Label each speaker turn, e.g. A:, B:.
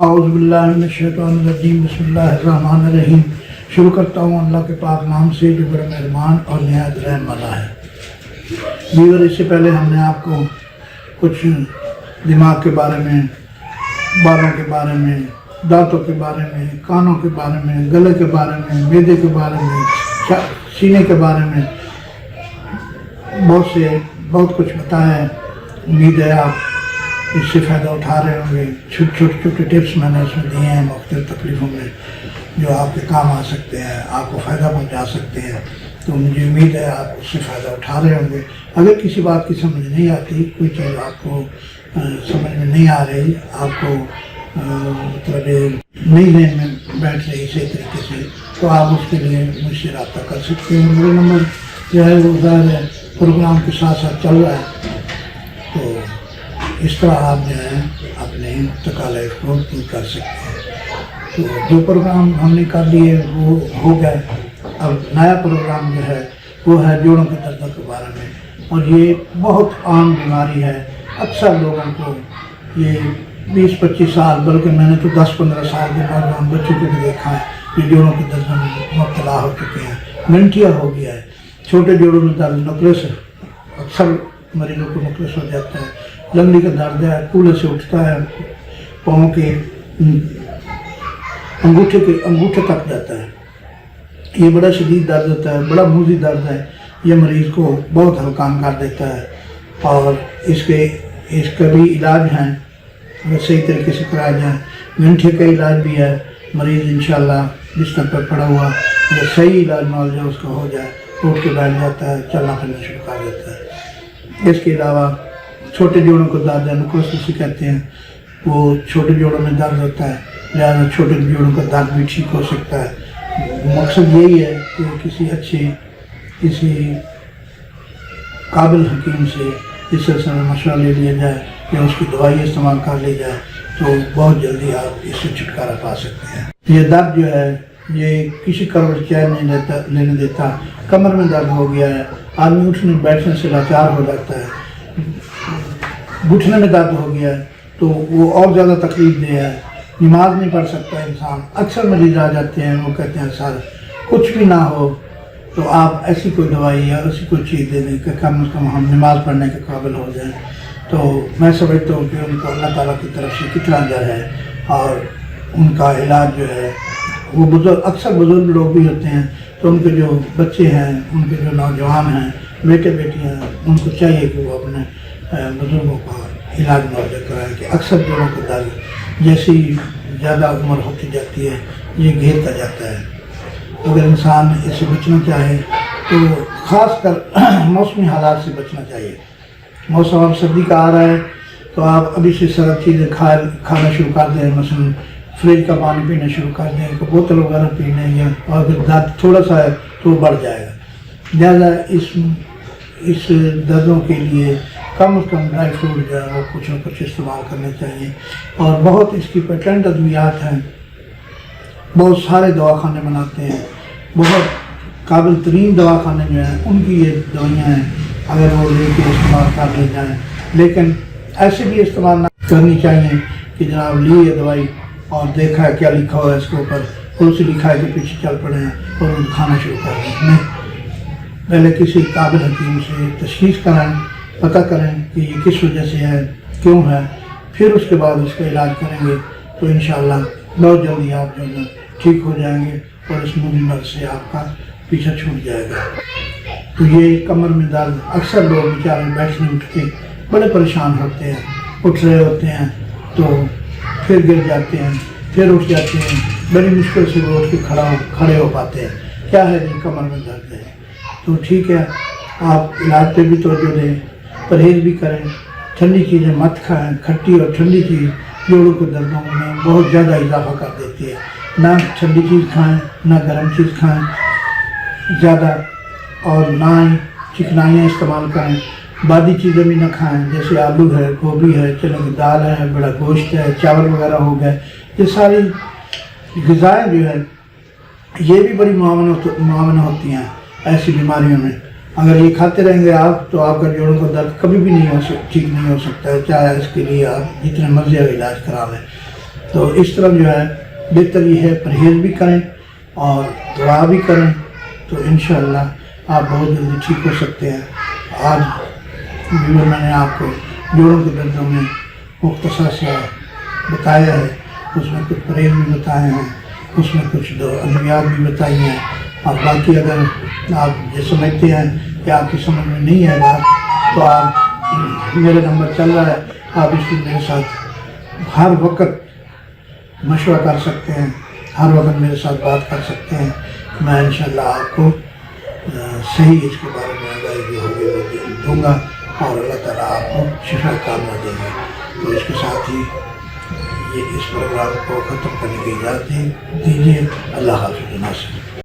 A: औज़ुबिल्लाहिमिनश्शैतानिर्रजीम बिस्मिल्लाहिर्रहमानिर्रहीम। शुरू करता हूँ अल्लाह के पाक नाम से जो बड़ा मेहरबान और निहायत रहम वाला है। व्यूअर, इससे पहले हमने आपको कुछ दिमाग के बारे में, बालों के बारे में, दांतों के बारे में, कानों के बारे में, गले के बारे में, मैदे के बारे में, सीने के बारे में बहुत कुछ बताया है। उम्मीद है आप इससे फ़ायदा उठा रहे होंगे। छोटे टिप्स मैंने इसमें दिए हैं मुख्तलिफ़ तकलीफ़ों में, जो आपके काम आ सकते हैं, आपको फ़ायदा पहुंचा सकते हैं। तो मुझे उम्मीद है आप उससे फ़ायदा उठा रहे होंगे। अगर किसी बात की समझ नहीं आती, कोई चीज़ आपको समझ में नहीं आ रही, आपको मतलब नहीं लेन में बैठ रही सही तरीके से, तो आप उसके लिए मुझसे रब्ता कर सकते हैं। मेरा नंबर जो है वो ज़ाहिर है प्रोग्राम के साथ साथ चल रहा है, तो इस तरह आप जो है अपने तकाले को पूरा कर सकते हैं। तो जो प्रोग्राम हमने कर लिए वो हो गए। अब नया प्रोग्राम जो है वो है जोड़ों के दर्द के बारे में, और ये बहुत आम बीमारी है। अक्सर लोगों को ये 20-25 साल, बल्कि मैंने तो 10-15 साल के नौजवान बच्चों को भी देखा है ये जोड़ों के दर्द में मुब्तला हो चुके हैं। मिनटिया हो गया है, छोटे जोड़ों में दर्द, नकलेस, अक्सर मरीजों को नकलेस हो जाता है, लंगड़ी का दर्द है, कूल्हे से उठता है, पाँव के अंगूठे तक जाता है। ये बड़ा शदीद दर्द होता है, बड़ा मूजी दर्द है। ये मरीज़ को बहुत हल्कान कर देता है, और इसका भी इलाज हैं अगर सही तरीके से कराया जाए। मिनटे का इलाज भी है। मरीज़ इंशाल्लाह बिस्तर पर पड़ा हुआ अगर सही इलाज मुआवजा उसका हो जाए, उठ के बैठ जाता है, चलना फिरना शुरू कर देता है। इसके अलावा छोटे जोड़ों को दर्द है, नुकोसिस कहते हैं, वो छोटे जोड़ों में दर्द होता है, लिहाजा छोटे जोड़ों का दर्द भी ठीक हो सकता है। मकसद यही है कि किसी काबिल हकीम से इस सिलसिले में मशवरा ले लिया जाए या उसकी दवाई इस्तेमाल कर ली जाए, तो बहुत जल्दी आप इससे छुटकारा पा सकते हैं। ये दर्द जो है ये किसी करवट चैन नहीं लेने देता। कमर में दर्द हो गया है, आदमी उठने बैठने से लाचार हो जाता है, घुटने में दर्द हो गया है तो वो और ज़्यादा तकलीफ दे है, नमाज नहीं पढ़ सकता इंसान। अक्सर मरीज आ जाते हैं, वो कहते हैं सर कुछ भी ना हो तो आप ऐसी कोई दवाई या ऐसी कोई चीज़ दे दें कि कम अज़ कम हम नमाज पढ़ने के काबिल हो जाएं। तो मैं समझता हूँ कि उनको अल्लाह ताला की तरफ से कितना अजर है, और उनका इलाज जो है वो अक्सर बुज़ुर्ग लोग भी होते हैं, तो उनके जो बच्चे हैं, उनके जो नौजवान हैं, बेटे बेटियाँ, उनको चाहिए कि वो अपने बुज़ुर्गों का इलाज मुआवजा कराएँ। कि अक्सर जोड़ों का दर्द जैसी ज़्यादा उम्र होती जाती है ये घेरता जाता है। अगर इंसान इससे बचना चाहे तो ख़ास कर मौसमी हालात से बचना चाहिए। मौसम अब सर्दी का आ रहा है तो आप अभी से सर्द चीज़ें खाना शुरू कर दें, मसलन फ्रिज का पानी पीना शुरू कर दें, तो बोतल वगैरह पीने, या और अगर दर्द थोड़ा सा है तो बढ़ जाएगा। ज़्यादा इस दर्दों के लिए कम से कम ड्राई फ्रूट जो है वो कुछ न कुछ इस्तेमाल करने चाहिए। और बहुत इसकी पेटेंट अद्वियात हैं, बहुत सारे दवाखाने बनाते हैं, बहुत काबिल तरीन दवाखाने जो हैं उनकी ये दवाइयाँ हैं, अगर वो लेके इस्तेमाल कर ले जाएँ। लेकिन ऐसे भी इस्तेमाल ना करनी चाहिए कि जनाब ली है दवाई और देखा है क्या लिखा हुआ है इसके ऊपर, उसी लिखा के पीछे चल पड़े हैं और खाना शुरू कर दें। नहीं, पहले किसी काबिल हकीम से तशख़ीस कराएँ, पता करें कि ये किस वजह से है, क्यों है, फिर उसके बाद उसका इलाज करेंगे तो इंशाअल्लाह बहुत जल्दी आप जो है ठीक हो जाएंगे और इस मुसीबत से आपका पीछा छूट जाएगा। तो ये कमर में दर्द, अक्सर लोग बेचारे बैठने उठ के बड़े परेशान होते हैं, उठ रहे होते हैं तो फिर गिर जाते हैं, फिर उठ जाते हैं, बड़ी मुश्किल से वो उठ के खड़े हो पाते हैं। क्या है जी, कमर में दर्द है। तो ठीक है, आप इलाज पे भी तवज्जो दें, परहेज़ भी करें, ठंडी चीज़ें मत खाएं। खट्टी और ठंडी चीज़ जोड़ों के दर्दों में बहुत ज़्यादा इजाफा कर देती है। ना ठंडी चीज़ खाएं, ना गर्म चीज़ खाएं ज़्यादा, और ना ही चिकनाइयाँ इस्तेमाल करें। बादी चीज़ें भी ना खाएं, जैसे आलू है, गोभी है, चने की दाल है, बड़ा गोश्त है, चावल वगैरह हो गए। ये सारी ग़िज़ाएँ जो है ये भी बड़ी मुआवना होती हैं ऐसी बीमारियों में। अगर ये खाते रहेंगे आप तो आपका जोड़ों का दर्द कभी भी ठीक नहीं हो सकता है, चाहे इसके लिए आप जितने मर्जी इलाज करा लें। تو اس طرح جو ہے بہتر یہ ہے پرہیز بھی کریں اور دعا بھی کریں، تو انشاءاللہ آپ بہت جلدی ٹھیک ہو سکتے ہیں۔ آج بھی میں نے آپ کو جوڑوں کے دردوں میں مختصر سا بتایا ہے، اس میں کچھ پرہیز بھی بتائے ہیں، اس میں کچھ ادویات بھی بتائی ہیں، اور باقی اگر آپ یہ سمجھتے ہیں کہ آپ کی سمجھ میں نہیں ہے بات، تو آپ میرا نمبر چل رہا ہے، آپ اس میں میرے ساتھ ہر وقت مشورہ کر سکتے ہیں، ہر وقت میرے ساتھ بات کر سکتے ہیں۔ میں انشاءاللہ آپ کو صحیح اس کے بارے میں آگاہی جو ہوگی وہ دوں گا، اور اللہ تعالیٰ آپ کو شفا کاملہ دیں گے۔ تو اس کے ساتھ ہی یہ اس پروگرام کو ختم کرنے کی اجازت دیجیے۔ اللہ حافظ ناصر۔